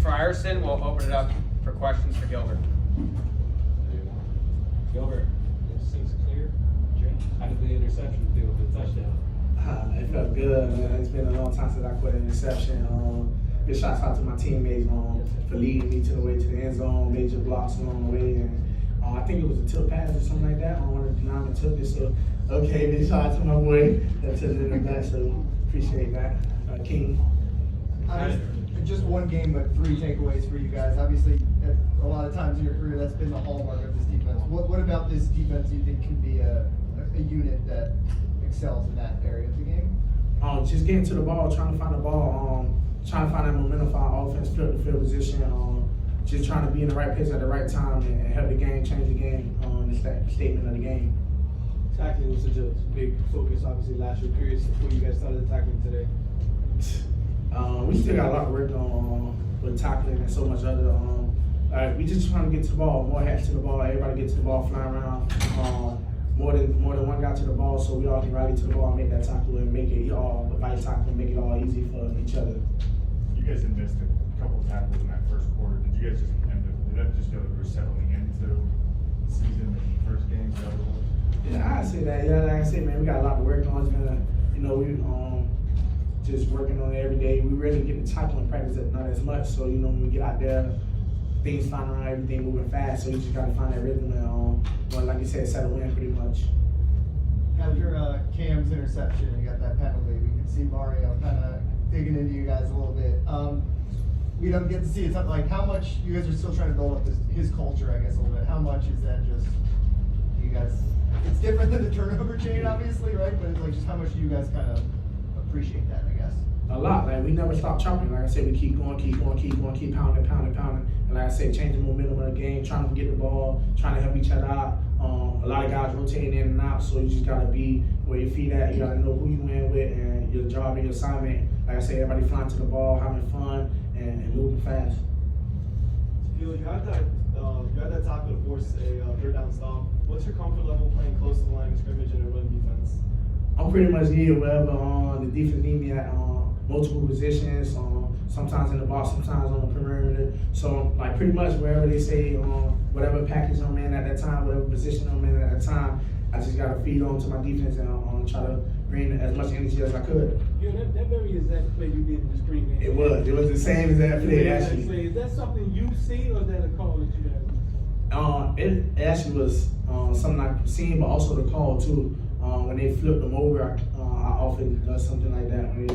Frierson, we'll open it up for questions for Gilbert. Gilbert, instincts clear. How did the interception feel with the touchdown? It felt good, man. It's been a long time since I caught an interception. Big shots out to my teammates for leading me to the end zone, major blocks along the way, and I think it was a tilt pass or something like that. One of the linemen took it, so okay, big shout out to my boy that took it in the back, so appreciate that. King. Just one game, but 3 takeaways for you guys. Obviously, a lot of times in your career, that's been the hallmark of this defense. What about this defense do you think can be a unit that excels in that area of the game? Just getting to the ball, trying to find the ball, trying to find that momentum for our offense, flip the field position, just trying to be in the right place at the right time and help the game, change the game, the statement of the game. Tackling was such a big focus, obviously, last year. Curious before you guys started tackling today. We still got a lot of work on with tackling and so much other. We just trying to get to the ball, more hats to the ball. Everybody get to the ball, flying around. More than one guy to the ball, so we all can rally to the ball and make that tackle and make it all the vice tackle and make it all easy for each other. You guys had missed a couple of tackles in that first quarter. Did you guys did that just feel like we were settling into the season, the first game? Yeah, I say that. Yeah, like I said, man, we got a lot to work on. It's been, we just working on it every day. We really get the tackling practice, not as much. So when we get out there, things flying around, everything moving fast. So you just gotta find that rhythm and, like you said, settle in pretty much. After Cam's interception, you got that penalty. We can see Mario kind of digging into you guys a little bit. We don't get to see it. Like how much you guys are still trying to build up his culture, I guess, a little bit. How much is that just you guys? It's different than the turnover chain, obviously, right? But it's like just how much do you guys kind of appreciate that, I guess? A lot. Like we never stop chopping. Like I said, we keep going, keep pounding. And like I said, changing the momentum of the game, trying to get the ball, trying to help each other out. A lot of guys rotating in and out, so you just gotta be where your feet at. You gotta know who you in with and your job and your assignment. Like I said, everybody flying to the ball, having fun, and moving fast. You had that tackle to force a third down stop. What's your comfort level playing close to the line of scrimmage in a run defense? I'm pretty much here wherever the defense need me at multiple positions. Sometimes in the box, sometimes on the perimeter. So like pretty much wherever they say whatever package I'm in at that time, whatever position I'm in at that time, I just gotta feed on to my defense and try to bring as much energy as I could. Yeah, that very exact play you did in the screen game. It was the same as that play actually. Is that something you see or is that a call that you have? It actually was something I've seen, but also the call too. When they flipped them over, I often does something like that when they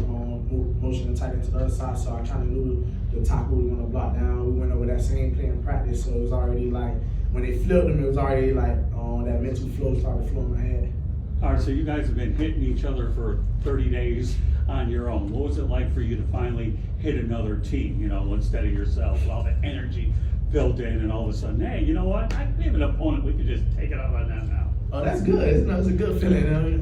motion the tight end to the other side. So I kind of knew the tackle we were going to block down. We went over that same play in practice, so it was already like when they flipped them, it was already like that mental flow started flowing in my head. All right, so you guys have been hitting each other for 30 days on your own. What was it like for you to finally hit another team, instead of yourself? All the energy built in, and all of a sudden, hey, you know what? We have an opponent. We can just take it out on them now. Oh, that's good. It's a good feeling.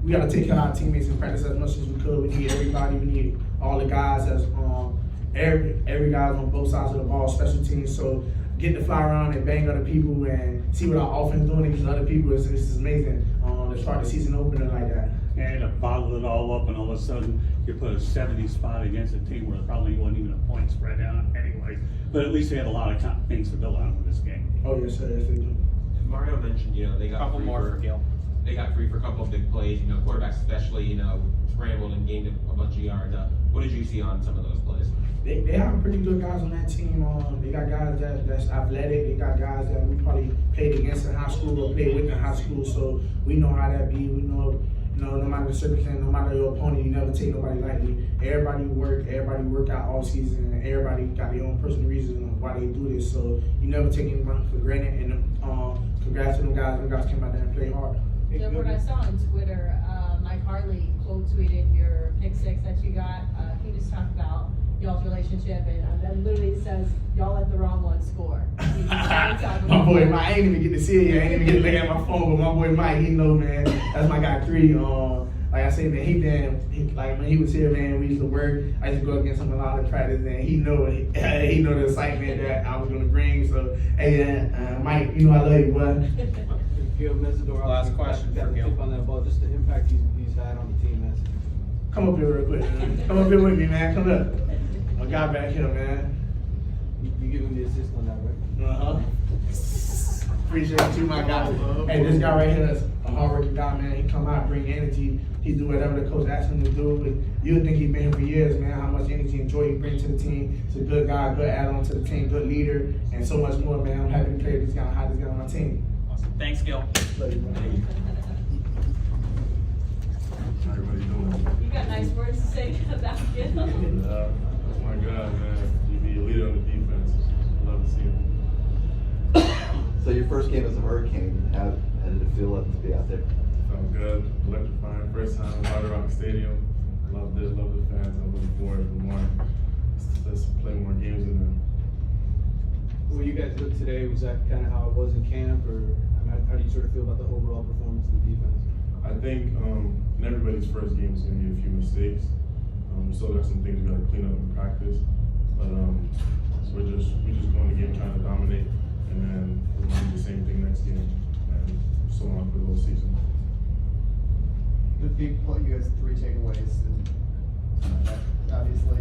We got to take care of our teammates in practice as much as we could. We need everybody. We need all the guys as every guy on both sides of the ball, special teams. So getting to fly around and bang other people and see what our offense doing against other people is amazing. To start the season opening like that. And to bottle it all up, and all of a sudden you put a 70 spot against a team where there probably wasn't even a point spread down anyway. But at least they had a lot of things to build on for this game. Oh yes, sir. Yes, they do. Mario mentioned, they got Couple more for Gil. They got free for a couple of big plays. Quarterbacks especially, scrambled and gained a bunch of yards. What did you see on some of those plays? They have pretty good guys on that team. They got guys that's athletic. They got guys that we probably played against in high school or played with in high school. So we know how that be. We know, no matter the circumstance, no matter your opponent, you never take nobody lightly. Everybody work out all season, and everybody got their own personal reasons why they do this. So you never take anyone for granted. And congrats to them guys. Them guys came out there and played hard. Gilbert, I saw on Twitter, Mike Hartley quote tweeted your pick six that you got. Can you just talk about y'all's relationship? And that literally says y'all let the wrong one score. My boy Mike, I ain't even get to see it yet. I ain't even get to look at my phone, but my boy Mike, he know, man. That's my guy 3. Like I said, man, like when he was here, man, we used to work. I used to go against him a lot of practice, and he know the excitement that I was gonna bring. So, hey, Mike, I love you, boy. Gil Mesidor, Last question for Gil. on that ball, just the impact he's had on the team, man. Come up here real quick, man. Come up here with me, man. Come up. My guy back here, man. You give him the assist on that, right? Uh-huh. Appreciate it too, my guy. Hey, this guy right here is a hard-working guy, man. He come out, bring energy. He do whatever the coach asks him to do. But you would think he's been here for years, man. How much energy and joy he brings to the team. He's a good guy, good add-on to the team, good leader, and so much more, man. I'm happy to play with this guy, have this guy on my team. Awesome. Thanks, Gil. How everybody doing? You got nice words to say about Gil. That's my guy, man. You be a leader on the defense. Love to see him. So your first game as a Hurricane, how did it feel to be out there? Felt good, electrifying. First time in Hard Rock Stadium. Loved it, love the fans. I'm looking forward for more. Let's play more games in there. Well, you guys looked today, was that kind of how it was in camp, or how do you sort of feel about the overall performance of the defense? I think in everybody's first game is going to be a few mistakes. We still got some things we got to clean up in practice, but so we're just going to game trying to dominate, and then we're going to do the same thing next game, and so on for the whole season. The big play, you guys 3 takeaways, and obviously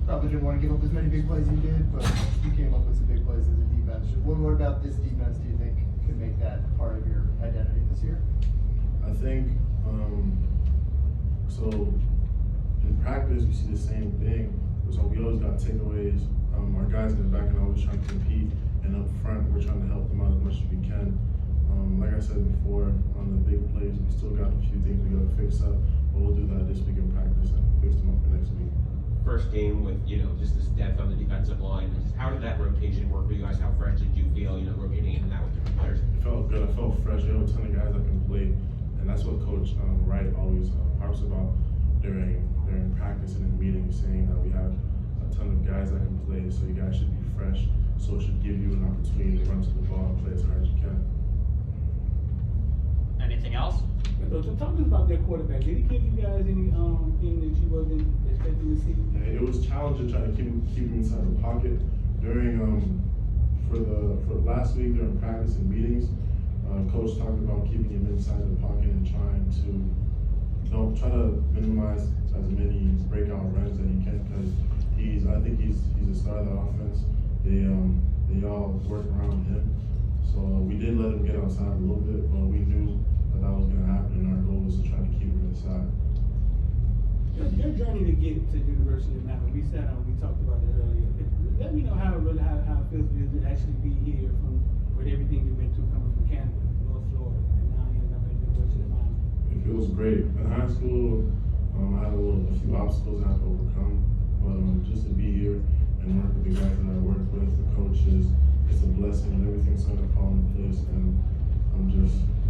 probably didn't want to give up as many big plays as you did, but you came up with some big plays as a defense. What about this defense do you think could make that part of your identity this year? I think so. In practice, you see the same thing. So we always got takeaways. Our guys in the back are always trying to compete, and up front, we're trying to help them out as much as we can. Like I said before, on the big plays, we still got a few things we got to fix up, but we'll do that this week in practice and fix them up for next week. First game with, just this depth on the defensive line. How did that rotation work for you guys? How fresh did you feel, rotating in and out with different players? It felt good. I felt fresh. There were a ton of guys that can play, and that's what Coach Wright always harps about during practice and in meetings, saying that we have a ton of guys that can play, so you guys should be fresh. So it should give you an opportunity to run to the ball and play as hard as you can. Anything else? So talk to us about that quarterback. Did he give you guys any thing that you wasn't expecting to see? Yeah, it was challenging trying to keep him inside the pocket during for last week during practice and meetings. Coach talked about keeping him inside the pocket and trying to try to minimize as many breakout runs that he can, because I think he's a star of the offense. They all work around him. So we did let him get outside a little bit, but we knew that was going to happen, and our goal was to try to keep him inside. Your journey to get to University of Maryland, we talked about that earlier. Let me know how it feels for you to actually be here with everything you went through coming from Canada, North Florida, and now you end up at University of Maryland. It feels great. In high school, I had a few obstacles I had to overcome, but just to be here and work with the guys that I work with, the coaches, it's a blessing, and everything's going to fall into place, and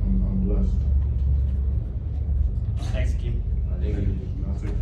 I'm blessed. Thanks, Keith. Thank you. I'll take it.